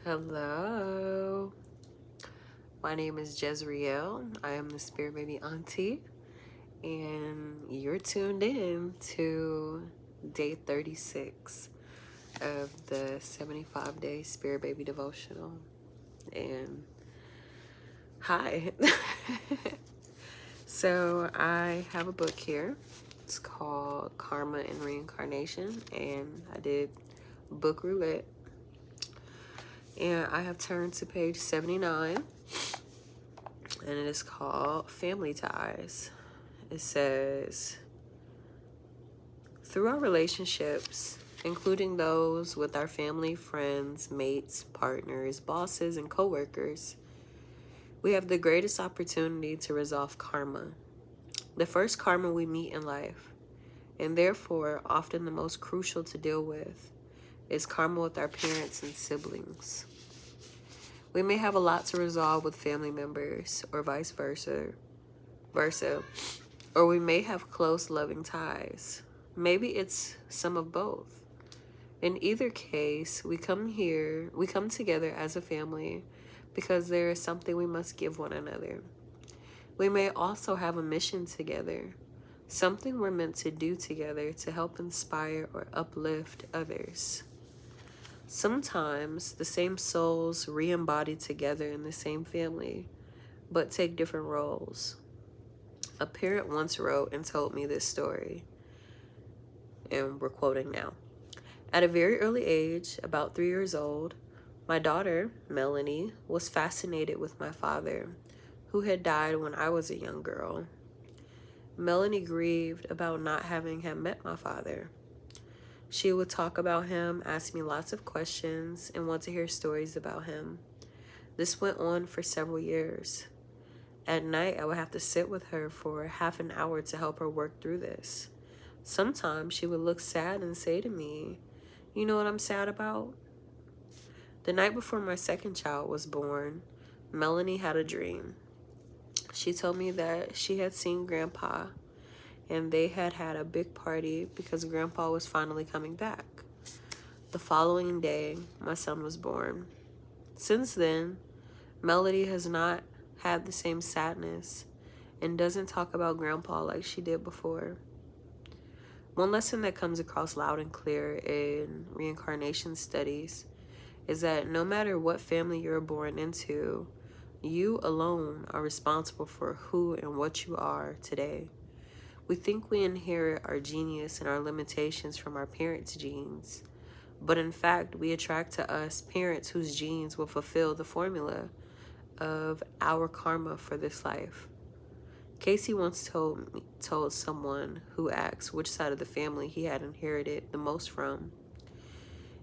Hello, my name is Jezreel. I am the Spirit Baby Auntie, and you're tuned in to day 36 of the 75-day Spirit Baby Devotional. And hi. So I have a book here. It's called Karma and Reincarnation, and I did book roulette. And I have turned to page 79, and it is called Family Ties. It says, through our relationships, including those with our family, friends, mates, partners, bosses, and coworkers, we have the greatest opportunity to resolve karma, the first karma we meet in life, and therefore often the most crucial to deal with, is karma with our parents and siblings. We may have a lot to resolve with family members, or vice versa, or we may have close, loving ties. Maybe it's some of both. In either case, we come together as a family because there is something we must give one another. We may also have a mission together, something we're meant to do together to help inspire or uplift others. Sometimes the same souls re-embody together in the same family, but take different roles. A parent once wrote and told me this story, and we're quoting now. At a very early age, about 3 years old, my daughter, Melanie, was fascinated with my father, who had died when I was a young girl. Melanie grieved about not having met my father. She would talk about him, ask me lots of questions, and want to hear stories about him. This went on for several years. At night, I would have to sit with her for half an hour to help her work through this. Sometimes she would look sad and say to me, "You know what I'm sad about?" The night before my second child was born, Melanie had a dream. She told me that she had seen Grandpa, and they had had a big party because Grandpa was finally coming back. The following day, my son was born. Since then, Melody has not had the same sadness and doesn't talk about Grandpa like she did before. One lesson that comes across loud and clear in reincarnation studies is that no matter what family you're born into, you alone are responsible for who and what you are today. We think we inherit our genius and our limitations from our parents' genes, but in fact, we attract to us parents whose genes will fulfill the formula of our karma for this life. Casey once told someone who asked which side of the family he had inherited the most from,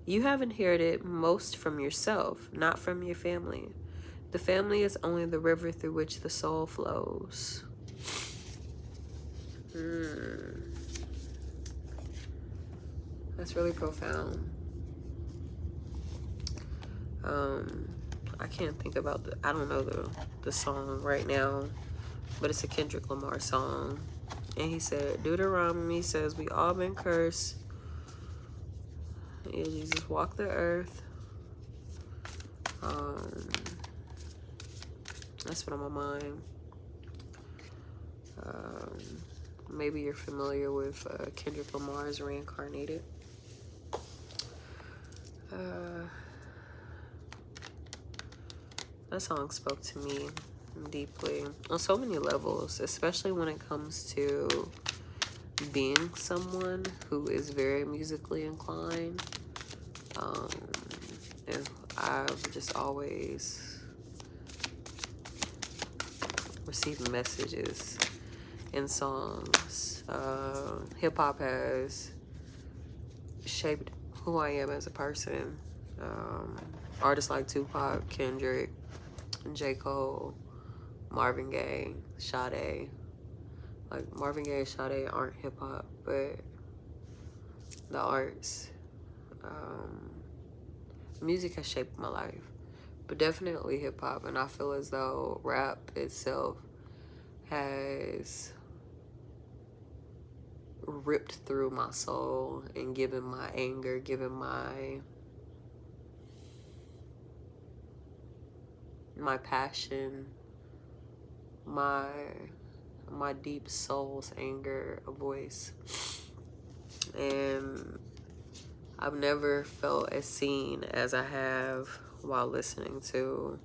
"You have inherited most from yourself, not from your family. The family is only the river through which the soul flows." That's really profound. I can't think about I don't know the song right now, but it's a Kendrick Lamar song. And he said, Deuteronomy says we all been cursed. Yeah, Jesus walked the earth. That's what on my mind. Maybe you're familiar with Kendrick Lamar's Reincarnated. That song spoke to me deeply on so many levels, especially when it comes to being someone who is very musically inclined. And I've just always received messages in songs. Hip-hop has shaped who I am as a person. Artists like Tupac, Kendrick, J. Cole, Marvin Gaye, Sade. Like, Marvin Gaye and Sade aren't hip-hop, but the arts. Music has shaped my life, but definitely hip-hop. And I feel as though rap itself has ripped through my soul and given my anger, given my my passion, my deep soul's anger a voice. And I've never felt as seen as I have while listening to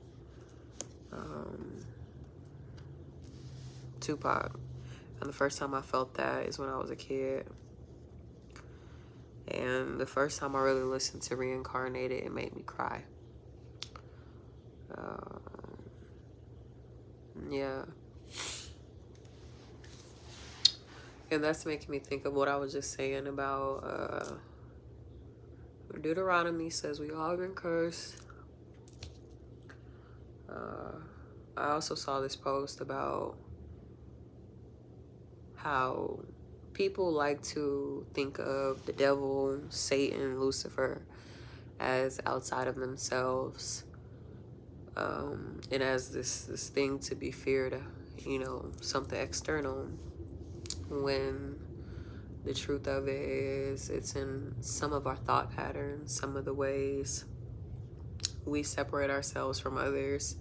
Tupac. And the first time I felt that is when I was a kid. And the first time I really listened to Reincarnated, it made me cry. Yeah. And that's making me think of what I was just saying about Deuteronomy says we all been cursed. I also saw this post about how people like to think of the devil, Satan, Lucifer as outside of themselves, and as this thing to be feared, something external, when the truth of it is it's in some of our thought patterns, some of the ways we separate ourselves from others,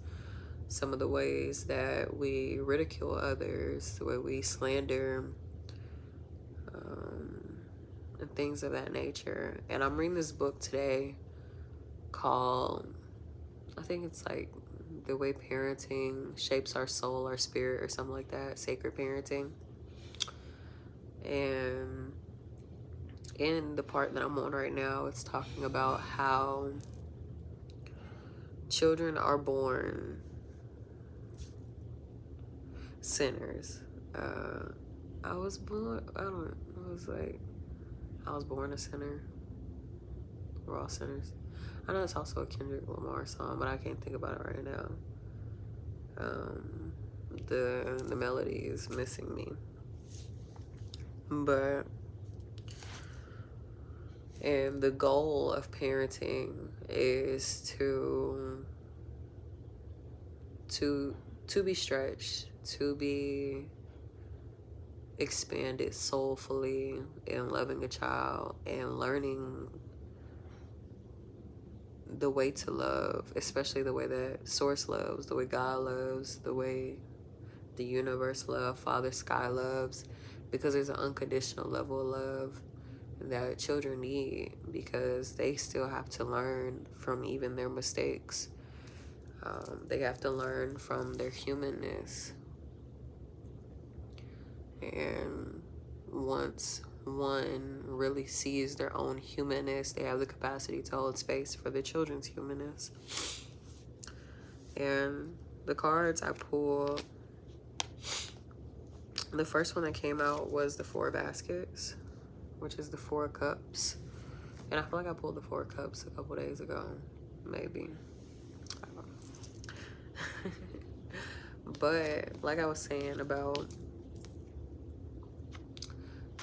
some of the ways that we ridicule others, the way we slander, and things of that nature. And I'm reading this book today called, I think it's like The Way Parenting Shapes Our Soul, Our Spirit, or something like that, Sacred Parenting. And in the part that I'm on right now, it's talking about how children are born sinners. I was born a sinner. We're all sinners. I know it's also a Kendrick Lamar song, but I can't think about it right now. The melody is missing me. And the goal of parenting is to be stretched, to be expanded soulfully in loving a child and learning the way to love, especially the way that Source loves, the way God loves, the way the universe loves, Father Sky loves, because there's an unconditional level of love that children need, because they still have to learn from even their mistakes. They have to learn from their humanness. And once one really sees their own humanness, they have the capacity to hold space for the children's humanness. And the cards I pulled, the first one that came out was the Four Baskets, which is the Four Cups. And I feel like I pulled the Four Cups a couple days ago, maybe. I don't know. But like I was saying about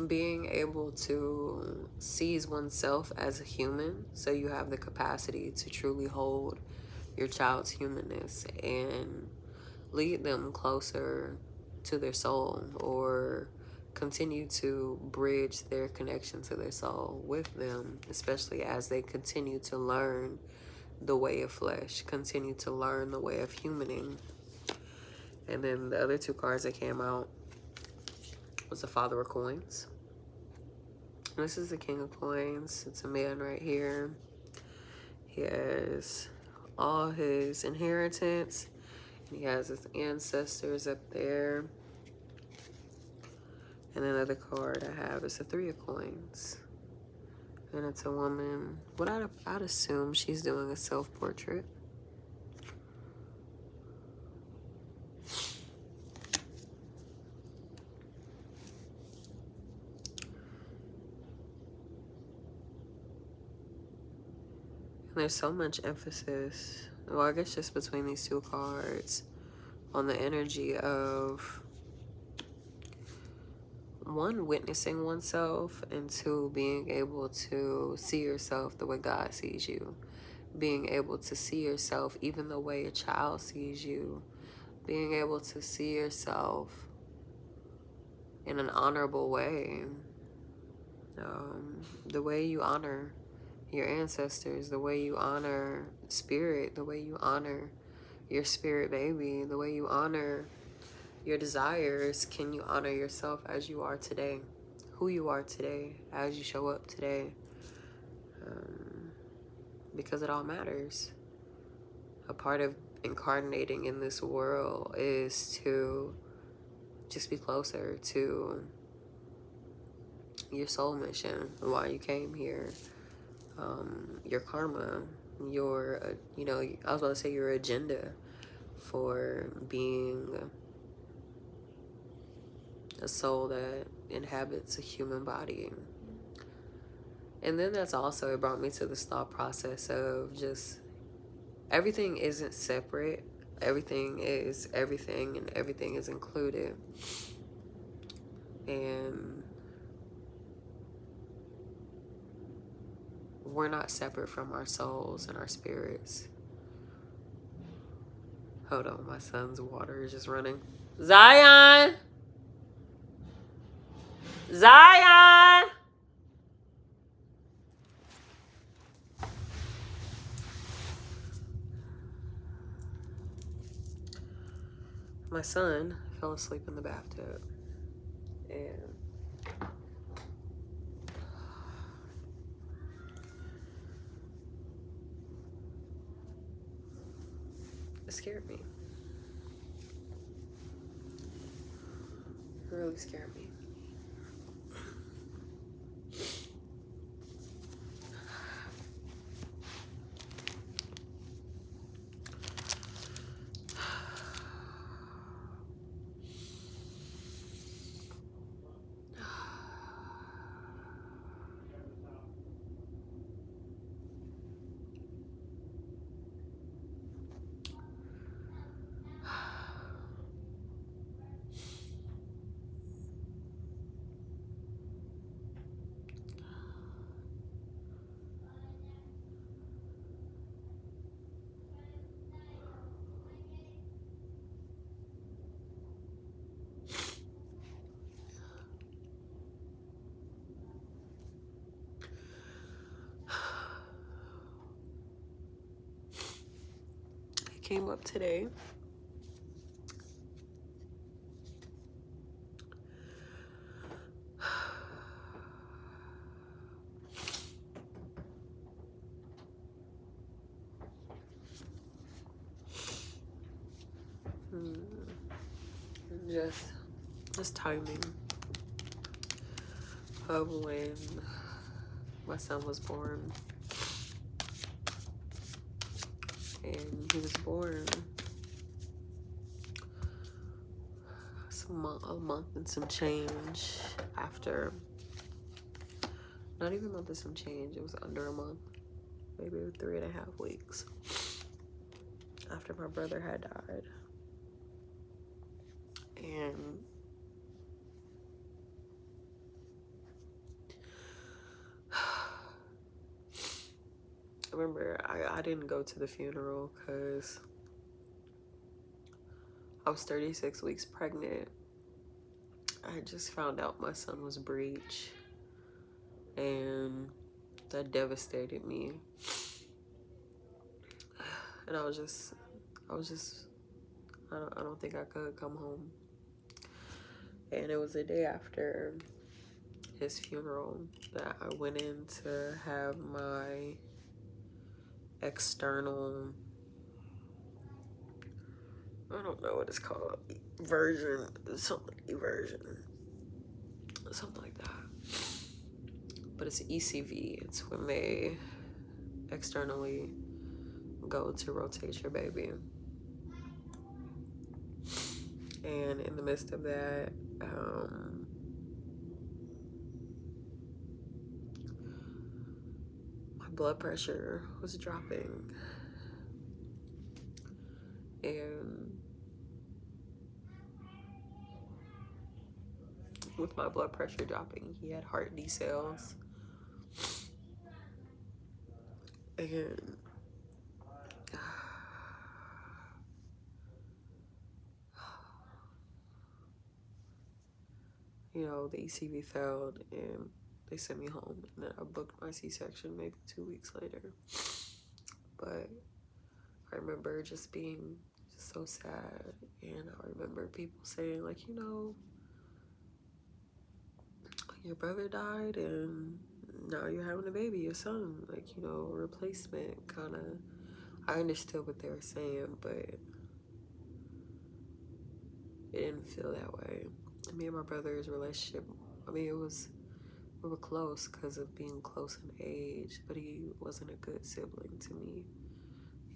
being able to seize oneself as a human, so you have the capacity to truly hold your child's humanness and lead them closer to their soul, or continue to bridge their connection to their soul with them, especially as they continue to learn the way of flesh, continue to learn the way of humaning. And then the other two cards that came out was the Father of Coins. This is the King of Coins. It's a man right here. He has all his inheritance. He has his ancestors up there. And another card I have is the Three of Coins. And it's a woman. What I'd assume she's doing a self-portrait. And there's so much emphasis, well, I guess just between these two cards, on the energy of, one, witnessing oneself, and two, being able to see yourself the way God sees you. Being able to see yourself even the way a child sees you. Being able to see yourself in an honorable way. The way you honor your ancestors, the way you honor spirit, the way you honor your spirit baby, the way you honor your desires. Can you honor yourself as you are today, who you are today, as you show up today? Because it all matters. A part of incarnating in this world is to just be closer to your soul mission, why you came here, your karma, your, I was about to say your agenda for being a soul that inhabits a human body. And then that's also, it brought me to this thought process of just everything isn't separate. Everything is everything, and everything is included. And we're not separate from our souls and our spirits. Hold on, my son's water is just running. Zion! Zion! My son fell asleep in the bathtub. And it scared me. It really scared me. It came up today. Just timing of when my son was born. And he was born a month and some change after, not even a month and some change, it was under a month, maybe 3.5 weeks after my brother had died. And I remember I didn't go to the funeral because I was 36 weeks pregnant. I just found out my son was breech, and that devastated me. And I don't think I could come home. And it was the day after his funeral that I went in to have my external, I don't know what it's called, something like that. But it's ECV. It's when they externally go to rotate your baby. And in the midst of that, my blood pressure was dropping. And with my blood pressure dropping, he had heart decels. And the ECV failed, and they sent me home, and then I booked my C-section maybe 2 weeks later. But I remember just being so sad. And I remember people saying, like, you know, your brother died and now you're having a baby, your son, like, you know, replacement kind of. I understood what they were saying, but it didn't feel that way. Me and my brother's relationship, I mean, we were close because of being close in age, but he wasn't a good sibling to me.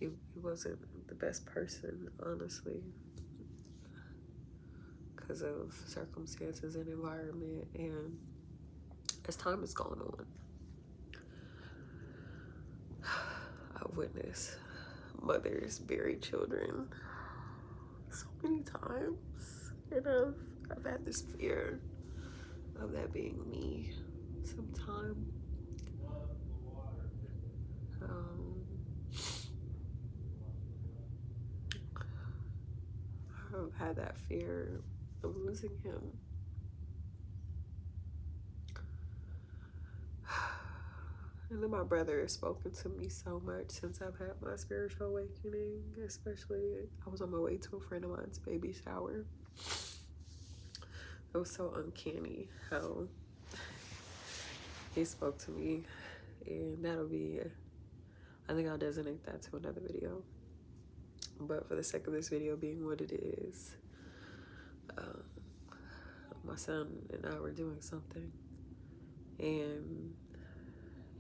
He wasn't the best person, honestly, because of circumstances and environment. And as time has gone on, I've witnessed mothers bury children so many times, and I've had this fear of that being me sometime. I've had that fear of losing him. And then my brother has spoken to me so much since I've had my spiritual awakening, especially I was on my way to a friend of mine's baby shower. It was so uncanny how he spoke to me, and that'll be, I think I'll designate that to another video. But for the sake of this video being what it is, my son and I were doing something, and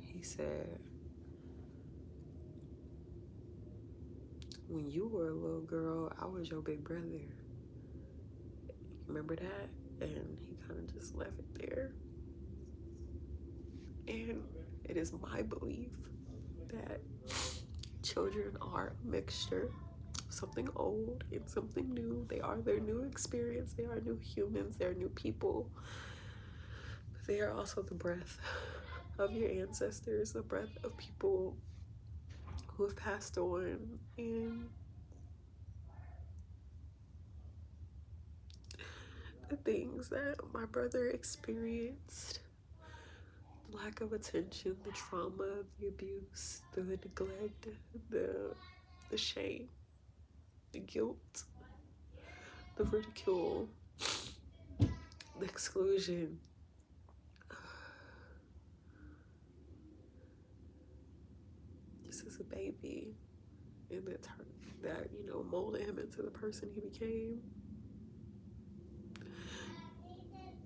he said, when you were a little girl, I was your big brother. Remember that? And he kind of just left it there. And it is my belief that children are a mixture of something old and something new. They are their new experience. They are new humans. They are new people. But they are also the breath of your ancestors, the breath of people who have passed on. And the things that my brother experienced, the lack of attention, the trauma, the abuse, the neglect, the shame, the guilt, the ridicule, the exclusion. Just as a baby, and that you know, molded him into the person he became.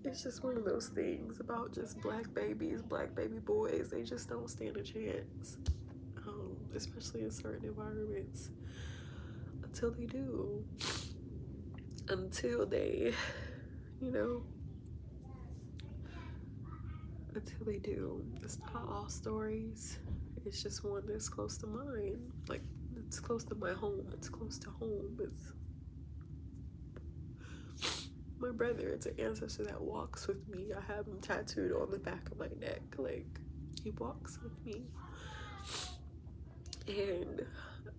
It's just one of those things about just black babies, black baby boys. They just don't stand a chance, especially in certain environments. Until they do. Until they, you know, until they do. It's not all stories. It's just one that's close to mine. Like, it's close to my home. It's close to home. It's my brother. It's an ancestor that walks with me. I have him tattooed on the back of my neck. Like, he walks with me. And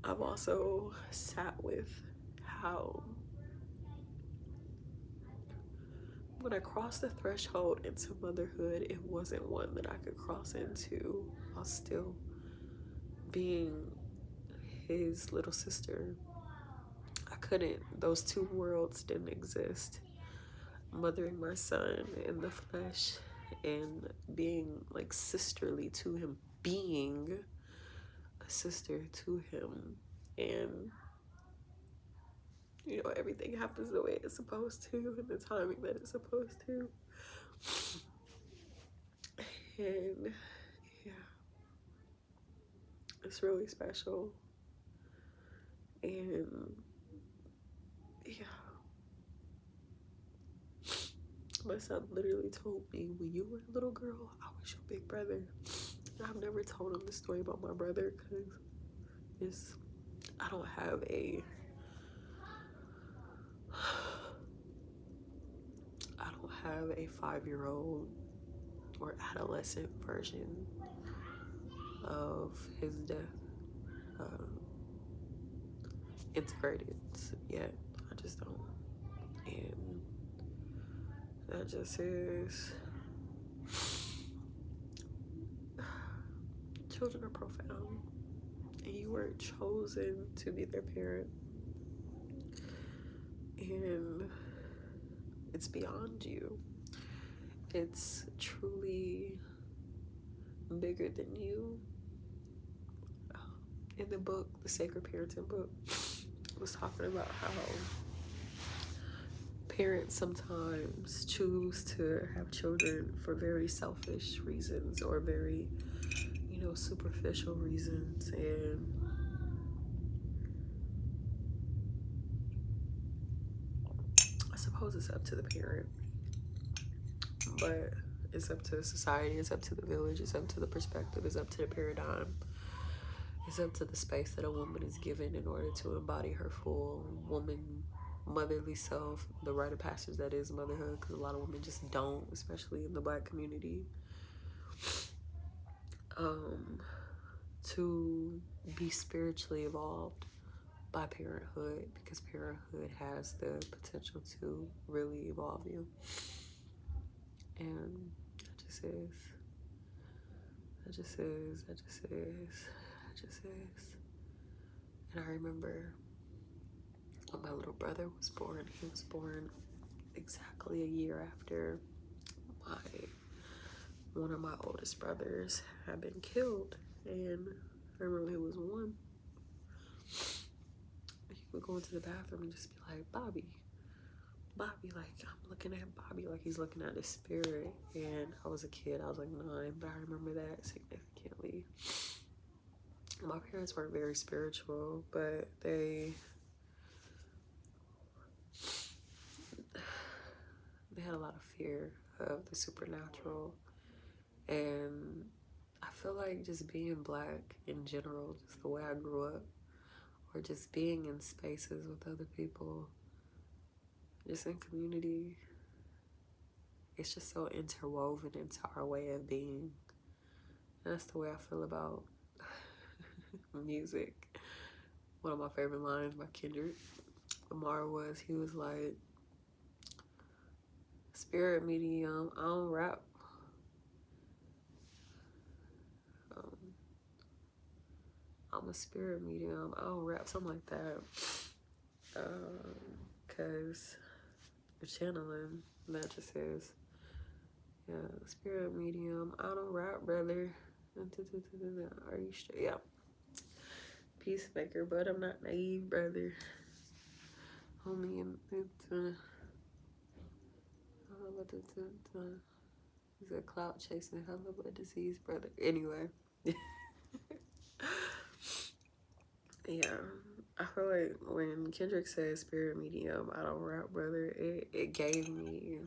I've also sat with how when I crossed the threshold into motherhood, it wasn't one that I could cross into while still being his little sister. I couldn't. Those two worlds didn't exist. Mothering my son in the flesh and being like sisterly to him, being a sister to him, and you know, everything happens the way it's supposed to and the timing that it's supposed to. And yeah, it's really special. And yeah, my son literally told me, when you were a little girl, I was your big brother. And I've never told him the story about my brother because I don't have a 5-year-old or adolescent version of his death integrated yet. I just don't. And that just is, children are profound, and you were chosen to be their parent. And it's beyond you. It's truly bigger than you. In the book, the Sacred Parenting book, was talking about how parents sometimes choose to have children for very selfish reasons or very, superficial reasons. And I suppose it's up to the parent, but it's up to society, it's up to the village, it's up to the perspective, it's up to the paradigm. It's up to the space that a woman is given in order to embody her full woman, motherly self, the rite of passage that is motherhood, because a lot of women just don't, especially in the Black community. To be spiritually evolved by parenthood, because parenthood has the potential to really evolve you. And that just is. And I remember when my little brother was born. He was born exactly a year after one of my oldest brothers had been killed. And I remember he was one. He would go into the bathroom and just be like, Bobby, like I'm looking at Bobby like he's looking at his spirit. And I was a kid, I was like 9, but I remember that significantly. My parents weren't very spiritual, but they had a lot of fear of the supernatural. And I feel like just being Black in general, just the way I grew up, or just being in spaces with other people, just in community, it's just so interwoven into our way of being. And that's the way I feel about music. One of my favorite lines by Kendrick Lamar he was like, spirit medium, I don't rap. I'm a spirit medium, I don't rap, something like that. Cause you're channeling, that just is. Yeah, spirit medium, I don't rap, brother. Are you straight? Yeah. Peacemaker, but I'm not naive, brother. Homie, he's a clout chasing hell of a disease, brother. Anyway. Yeah. I feel like when Kendrick said spirit medium, I don't rap, brother, it gave me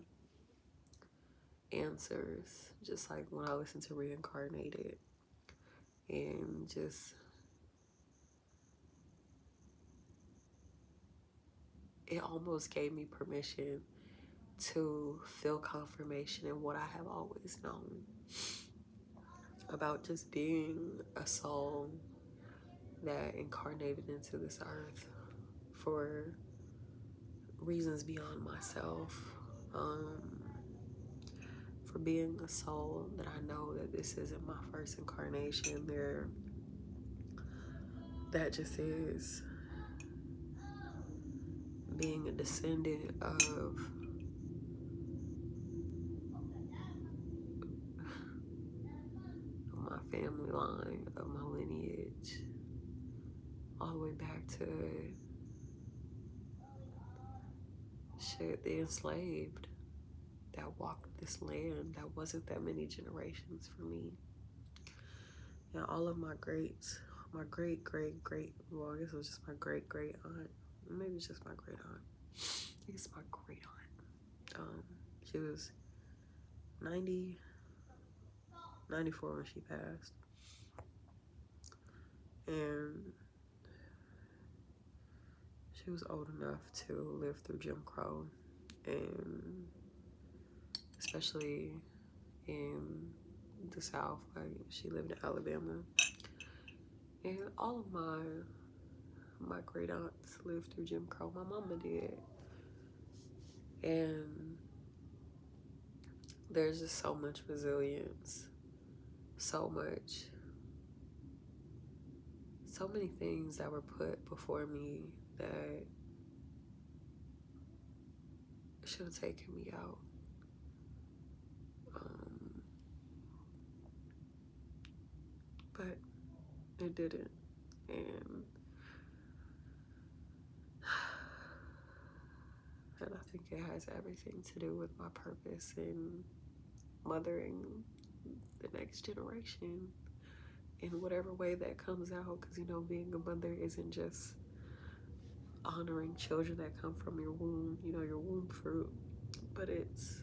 answers. Just like when I listened to Reincarnated. And just, it almost gave me permission to feel confirmation in what I have always known about just being a soul that incarnated into this earth for reasons beyond myself, for being a soul that I know that this isn't my first incarnation. That just is being a descendant of my family line, of my lineage, all the way back to the enslaved that walked this land. That wasn't that many generations for me. And all of my greats, my great, well, I guess it was just my great aunt. Maybe it's just my great aunt. I think it's my great aunt. She was 94 when she passed. And she was old enough to live through Jim Crow. And especially in the South, like she lived in Alabama. And all of my great aunts lived through Jim Crow. My mama did. And there's just so much resilience, so many things that were put before me that should have taken me out. But it didn't. And I think it has everything to do with my purpose in mothering the next generation in whatever way that comes out. Because, you know, being a mother isn't just honoring children that come from your womb, you know, your womb fruit, but it's,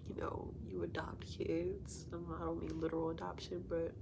you know, you adopt kids. I don't mean literal adoption, but